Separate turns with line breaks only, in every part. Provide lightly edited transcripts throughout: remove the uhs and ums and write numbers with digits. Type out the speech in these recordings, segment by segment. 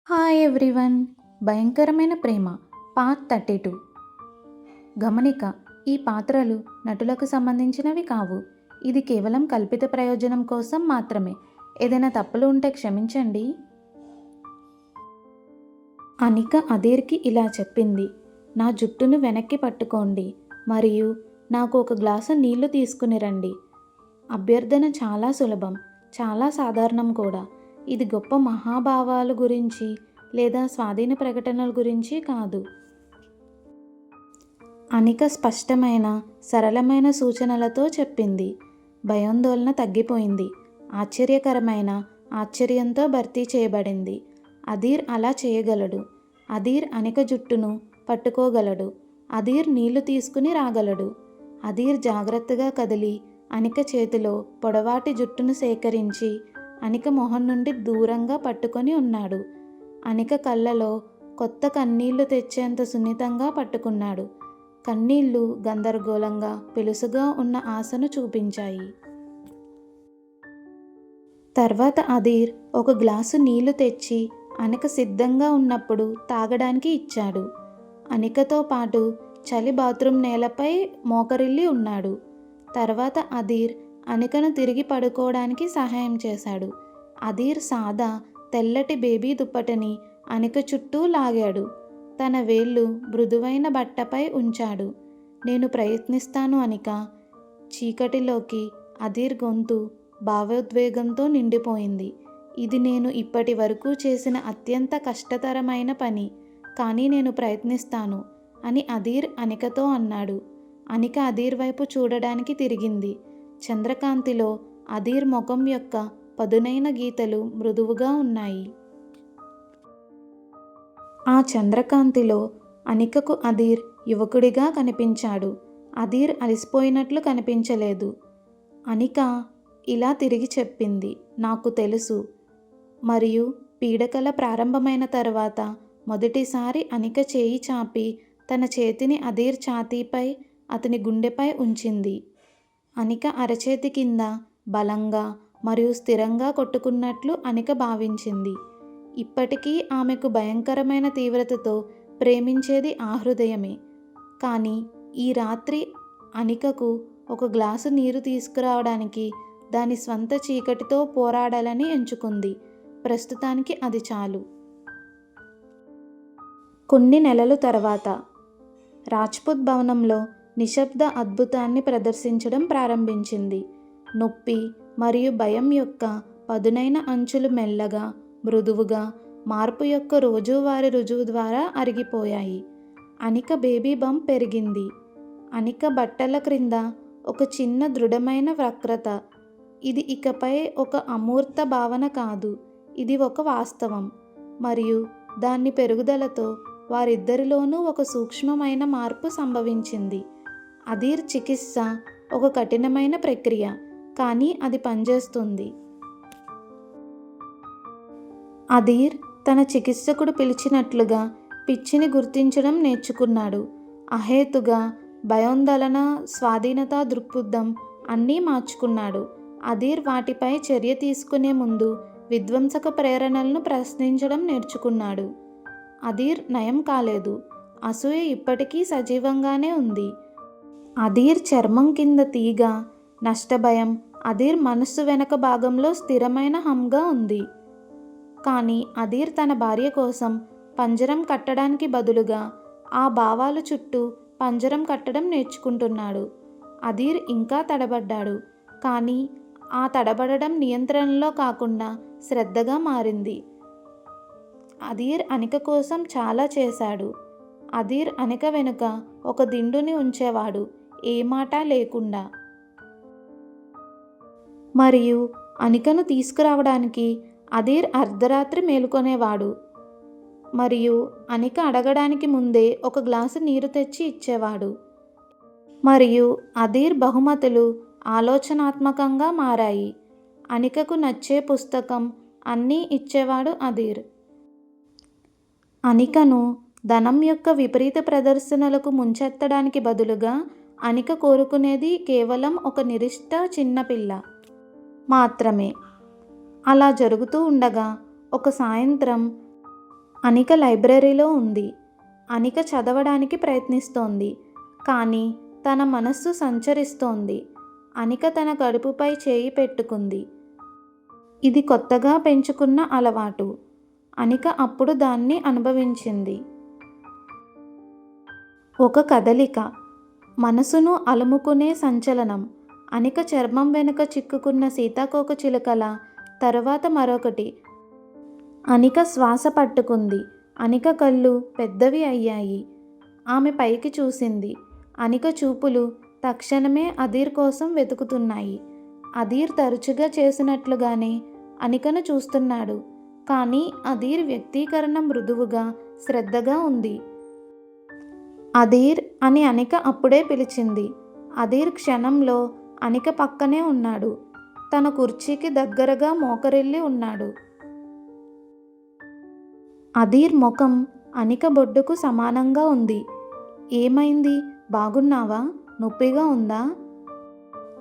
Hi everyone. భయంకరమైన ప్రేమ part 32. గమనిక: ఈ పాత్రలు నటులకు సంబంధించినవి కావు. ఇది కేవలం కల్పిత ప్రయోజనం కోసం మాత్రమే. ఏదైనా తప్పులు ఉంటే క్షమించండి. అనిక అదీర్కి ఇలా చెప్పింది: నా జుట్టును వెనక్కి పట్టుకోండి మరియు నాకు ఒక గ్లాసు నీళ్లు తీసుకుని రండి. అభ్యర్థన చాలా సులభం, చాలా సాధారణం కూడా. ఇది గొప్ప మహాభావాల గురించి లేదా స్వాధీన ప్రకటనల గురించి కాదు. అనిక స్పష్టమైన, సరళమైన సూచనలతో చెప్పింది. భయాందోళన తగ్గిపోయింది. ఆశ్చర్యకరమైన ఆశ్చర్యంతో భర్తీ చేయబడింది. అదీర్ అలా చేయగలడు. అదీర్ అనిక జుట్టును పట్టుకోగలడు. అదీర్ నీళ్లు తీసుకుని రాగలడు. అదీర్ జాగ్రత్తగా కదిలి అనిక చేతిలో పొడవాటి జుట్టును సేకరించి అనిక మొహం నుండి దూరంగా పట్టుకొని ఉన్నాడు. అనిక కళ్ళలో కొత్త కన్నీళ్లు తెచ్చేంత సున్నితంగా పట్టుకున్నాడు. కన్నీళ్లు గందరగోళంగా పెలుసుగా ఉన్న ఆశను చూపించాయి. తర్వాత అదీర్ ఒక గ్లాసు నీళ్లు తెచ్చి అనిక సిద్ధంగా ఉన్నప్పుడు తాగడానికి ఇచ్చాడు. అనికతో పాటు చలి బాత్రూమ్ నేలపై మోకరిల్లి ఉన్నాడు. తర్వాత అదీర్ అనికను తిరిగి పడుకోవడానికి సహాయం చేశాడు. అదీర్ సాదా తెల్లటి బేబీ దుప్పటిని అనిక చుట్టూ లాగాడు. తన వేళ్ళు మృదువైన బట్టపై ఉంచాడు. నేను ప్రయత్నిస్తాను అనిక. చీకటిలోకి అదీర్ గొంతు భావోద్వేగంతో నిండిపోయింది. ఇది నేను ఇప్పటి వరకు చేసిన అత్యంత కష్టతరమైన పని, కానీ నేను ప్రయత్నిస్తాను అని అదీర్ అనికతో అన్నాడు. అనిక అదీర్ వైపు చూడడానికి తిరిగింది. చంద్రకాంతిలో అదీర్ ముఖం యొక్క పదునైన గీతలు మృదువుగా ఉన్నాయి. ఆ చంద్రకాంతిలో అనికకు అదీర్ యువకుడిగా కనిపించాడు. అదీర్ అలసిపోయినట్లు కనిపించలేదు. అనిక ఇలా తిరిగి చెప్పింది: నాకు తెలుసు. మరియు పీడకల ప్రారంభమైన తర్వాత మొదటిసారి అనిక చేయి చాపి తన చేతిని అదీర్ ఛాతీపై, అతని గుండెపై ఉంచింది. అనిక అరచేతి కింద బలంగా మరియు స్థిరంగా కొట్టుకున్నట్లు అనిక భావించింది. ఇప్పటికీ ఆమెకు భయంకరమైన తీవ్రతతో ప్రేమించేది ఆ హృదయమే. కానీ ఈ రాత్రి అనికకు ఒక గ్లాసు నీరు తీసుకురావడానికి దాని స్వంత చీకటితో పోరాడాలని ఎంచుకుంది. ప్రస్తుతానికి అది చాలు. కొన్ని నెలల తర్వాత రాజ్పుత్ భవనంలో నిశ్శబ్ద అద్భుతాన్ని ప్రదర్శించడం ప్రారంభించింది. నొప్పి మరియు భయం యొక్క పదునైన అంచులు మెల్లగా, మృదువుగా మార్పు యొక్క రోజువారీ రుజువు ద్వారా అరిగిపోయాయి. అనిక బేబీ బంప్ పెరిగింది. అనిక బట్టల క్రింద ఒక చిన్న దృఢమైన వక్రత. ఇది ఇకపై ఒక అమూర్త భావన కాదు, ఇది ఒక వాస్తవం. మరియు దాని పెరుగుదలతో వారిద్దరిలోనూ ఒక సూక్ష్మమైన మార్పు సంభవించింది. అదీర్ చికిత్స ఒక కఠినమైన ప్రక్రియ, కానీ అది పనిచేస్తుంది. అదీర్ తన చికిత్సకుడు పిలిచినట్లుగా పిచ్చిని గుర్తించడం నేర్చుకున్నాడు. అహేతుగా భయాందోళన, స్వాధీనత దృక్పథం అన్నీ మార్చుకున్నాడు. అదీర్ వాటిపై చర్య తీసుకునే ముందు విధ్వంసక ప్రేరణలను ప్రశ్నించడం నేర్చుకున్నాడు. అదీర్ నయం కాలేదు. అసూయ ఇప్పటికీ సజీవంగానే ఉంది. అదీర్ చర్మం కింద తీగ, నష్టభయం అదీర్ మనస్సు వెనక భాగంలో స్థిరమైన హంగా ఉంది. కానీ అదీర్ తన భార్య కోసం పంజరం కట్టడానికి బదులుగా ఆ భావాల చుట్టూ పంజరం కట్టడం నేర్చుకుంటున్నాడు. అదీర్ ఇంకా తడబడ్డాడు, కానీ ఆ తడబడడం నియంత్రణలో కాకుండా శ్రద్ధగా మారింది. అదీర్ అనిక కోసం చాలా చేశాడు. అదీర్ అనిక వెనుక ఒక దిండుని ఉంచేవాడు, ఏ మాట లేకుండా. మరియు అనికను తీసుకురావడానికి అదీర్ అర్ధరాత్రి మేలుకొనేవాడు. మరియు అనిక అడగడానికి ముందే ఒక గ్లాసు నీరు తెచ్చి ఇచ్చేవాడు. మరియు అదీర్ బహుమతులు ఆలోచనాత్మకంగా మారాయి. అనికకు నచ్చే పుస్తకం అన్నీ ఇచ్చేవాడు అదీర్. అనికను ధనం యొక్క విపరీత ప్రదర్శనలకు ముంచెత్తడానికి బదులుగా అనిక కోరుకునేది కేవలం ఒక నిరిష్ట చిన్నపిల్ల మాత్రమే. అలా జరుగుతూ ఉండగా ఒక సాయంత్రం అనిక లైబ్రరీలో ఉంది. అనిక చదవడానికి ప్రయత్నిస్తోంది. కానీ తన మనస్సు సంచరిస్తోంది. అనిక తన కడుపుపై చేయి పెట్టుకుంది. ఇది కొత్తగా పెంచుకున్న అలవాటు. అనిక అప్పుడు దాన్ని అనుభవించింది. ఒక కదలిక, మనసును అలుముకునే సంచలనం. అనిక చర్మం వెనుక చిక్కుకున్న సీతాకోకచిలుకల తరువాత మరొకటి. అనిక శ్వాస పట్టుకుంది. అనిక కళ్ళు పెద్దవి అయ్యాయి. ఆమె పైకి చూసింది. అనిక చూపులు తక్షణమే అధీర్ కోసం వెతుకుతున్నాయి. అధీర్ తరచుగా చేసినట్లుగానే అనికను చూస్తున్నాడు. కానీ అధీర్ వ్యక్తీకరణ మృదువుగా, శ్రద్ధగా ఉంది. అధీర్ అని అనిక అప్పుడే పిలిచింది. అధీర్ క్షణంలో అనిక పక్కనే ఉన్నాడు. తన కుర్చీకి దగ్గరగా మోకరిల్లి ఉన్నాడు. అధీర్ ముఖం అనిక బొడ్డుకు సమానంగా ఉంది. ఏమైంది, బాగున్నావా, నొప్పిగా ఉందా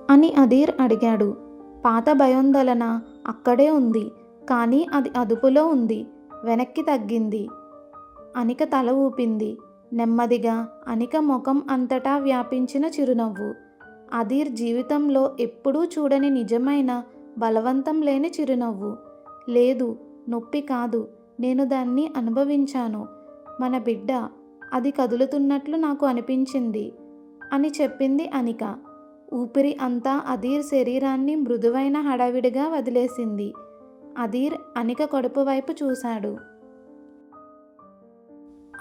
అని అధీర్ అడిగాడు. పాత భయోందోళన అక్కడే ఉంది. కానీ అది అదుపులో ఉంది. వెనక్కి తగ్గింది. అనిక తల ఊపింది. నెమ్మదిగా అనిక ముఖం అంతటా వ్యాపించిన చిరునవ్వు. అధీర్ జీవితంలో ఎప్పుడూ చూడని నిజమైన బలవంతం లేని చిరునవ్వు. లేదు, నొప్పి కాదు, నేను దాన్ని అనుభవించాను. మన బిడ్డ, అది కదులుతున్నట్లు నాకు అనిపించింది అని చెప్పింది అనిక. ఊపిరి అంతా అధీర్ శరీరాన్ని మృదువైన హడావిడిగా వదిలేసింది. అధీర్ అనిక కడుపు వైపు చూశాడు.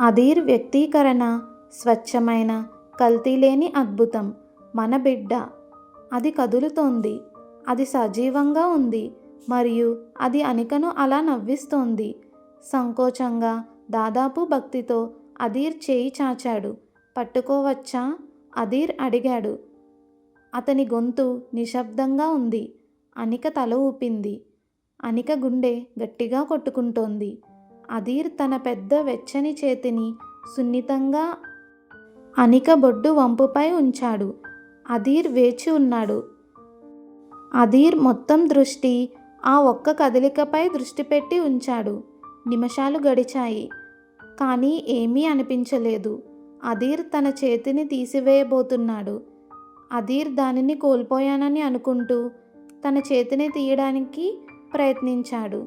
అధీర్ వ్యక్తీకరణ స్వచ్ఛమైన, కల్తీలేని అద్భుతం. మన బిడ్డ, అది కదులుతోంది, అది సజీవంగా ఉంది. మరియు అది అనికను అలా నవ్విస్తోంది. సంకోచంగా, దాదాపు భక్తితో అధీర్ చేయి చాచాడు. పట్టుకోవచ్చా అధీర్ అడిగాడు. అతని గొంతు నిశ్శబ్దంగా ఉంది. అనిక తల ఊపింది. అనిక గుండె గట్టిగా కొట్టుకుంటోంది. అధీర్ తన పెద్ద వెచ్చని చేతిని సున్నితంగా అనిక బొడ్డు వంపుపై ఉంచాడు. అధీర్ వేచి ఉన్నాడు. అధీర్ మొత్తం దృష్టి ఆ ఒక్క కదలికపై దృష్టి పెట్టి ఉంచాడు. నిమిషాలు గడిచాయి. కానీ ఏమీ అనిపించలేదు. అధీర్ తన చేతిని తీసివేయబోతున్నాడు. అధీర్ దానిని కోల్పోయానని అనుకుంటూ తన చేతిని తీయడానికి ప్రయత్నించాడు.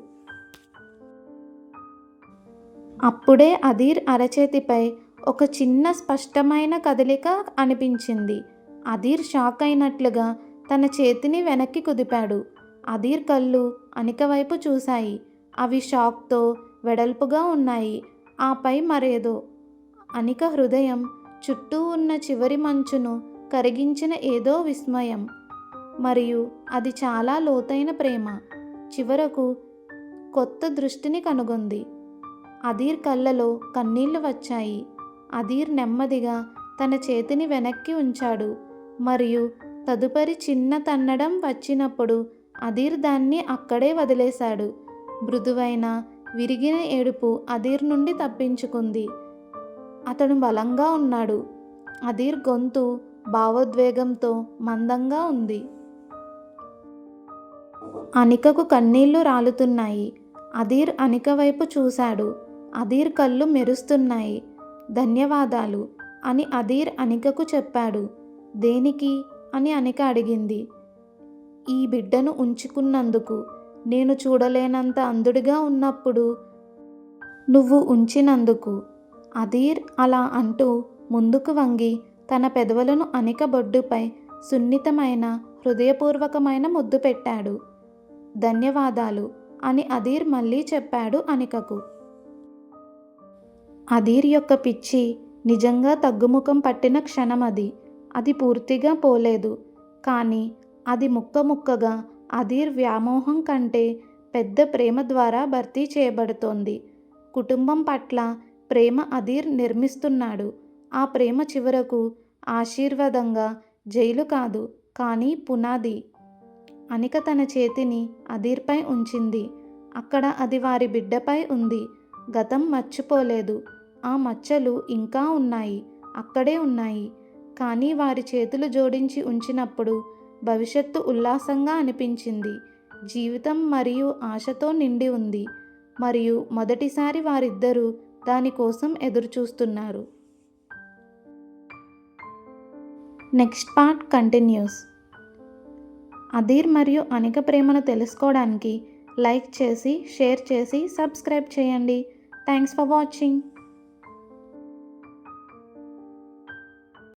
అప్పుడే అధీర్ అరచేతిపై ఒక చిన్న స్పష్టమైన కదలిక అనిపించింది. అధీర్ షాక్ అయినట్లుగా తన చేతిని వెనక్కి కుదిపాడు. అధీర్ కళ్ళు అనిక వైపు చూశాయి. అవి షాక్తో వెడల్పుగా ఉన్నాయి. ఆపై మరేదో. అనిక హృదయం చుట్టూ ఉన్న చివరి మంచును కరిగించిన ఏదో విస్మయం. మరియు అది చాలా లోతైన ప్రేమ. చివరకు కొత్త దృష్టిని కనుగొంది. అధీర్ కళ్ళలో కన్నీళ్లు వచ్చాయి. అధీర్ నెమ్మదిగా తన చేతిని వెనక్కి ఉంచాడు. మరియు తదుపరి చిన్న తన్నడం వచ్చినప్పుడు అధీర్ దాన్ని అక్కడే వదిలేశాడు. మృదువైన, విరిగిన ఏడుపు అధీర్ నుండి తప్పించుకుంది. అతడు బలంగా ఉన్నాడు. అధీర్ గొంతు భావోద్వేగంతో మందంగా ఉంది. అనికకు కన్నీళ్లు రాలుతున్నాయి. అధీర్ అనిక వైపు చూశాడు. అధీర్ కళ్ళు మెరుస్తున్నాయి. ధన్యవాదాలు అని అధీర్ అనికకు చెప్పాడు. దేనికి అని అనిక అడిగింది. ఈ బిడ్డను ఉంచుకున్నందుకు. నేను చూడలేనంత అంధుడిగా ఉన్నప్పుడు నువ్వు ఉంచినందుకు. అధీర్ అలా అంటూ ముందుకు వంగి తన పెదవులను అనిక బొడ్డుపై సున్నితమైన, హృదయపూర్వకమైన ముద్దు పెట్టాడు. ధన్యవాదాలు అని అధీర్ మళ్ళీ చెప్పాడు అనికకు. అధీర్ యొక్క పిచ్చి నిజంగా తగ్గుముఖం పట్టిన క్షణం అది. అది పూర్తిగా పోలేదు. కానీ అది ముక్క ముక్కగా అధీర్ వ్యామోహం కంటే పెద్ద ప్రేమ ద్వారా భర్తీ చేయబడుతోంది. కుటుంబం పట్ల ప్రేమ అధీర్ నిర్మిస్తున్నాడు. ఆ ప్రేమ చివరకు ఆశీర్వాదంగా, జైలు కాదు, కానీ పునాది. అనిక తన చేతిని అధీర్పై ఉంచింది. అక్కడ అది వారి బిడ్డపై ఉంది. గతం మర్చిపోలేదు. ఆ మచ్చలు ఇంకా ఉన్నాయి, అక్కడే ఉన్నాయి. కానీ వారి చేతులు జోడించి ఉంచినప్పుడు భవిష్యత్తు ఉల్లాసంగా అనిపించింది. జీవితం మరియు ఆశతో నిండి ఉంది. మరియు మొదటిసారి వారిద్దరూ దానికోసం ఎదురుచూస్తున్నారు. Next part continuous. అధీర్ మరియు అనిక ప్రేమను తెలుసుకోవడానికి లైక్ చేసి, షేర్ చేసి, సబ్స్క్రైబ్ చేయండి. Thanks for watching.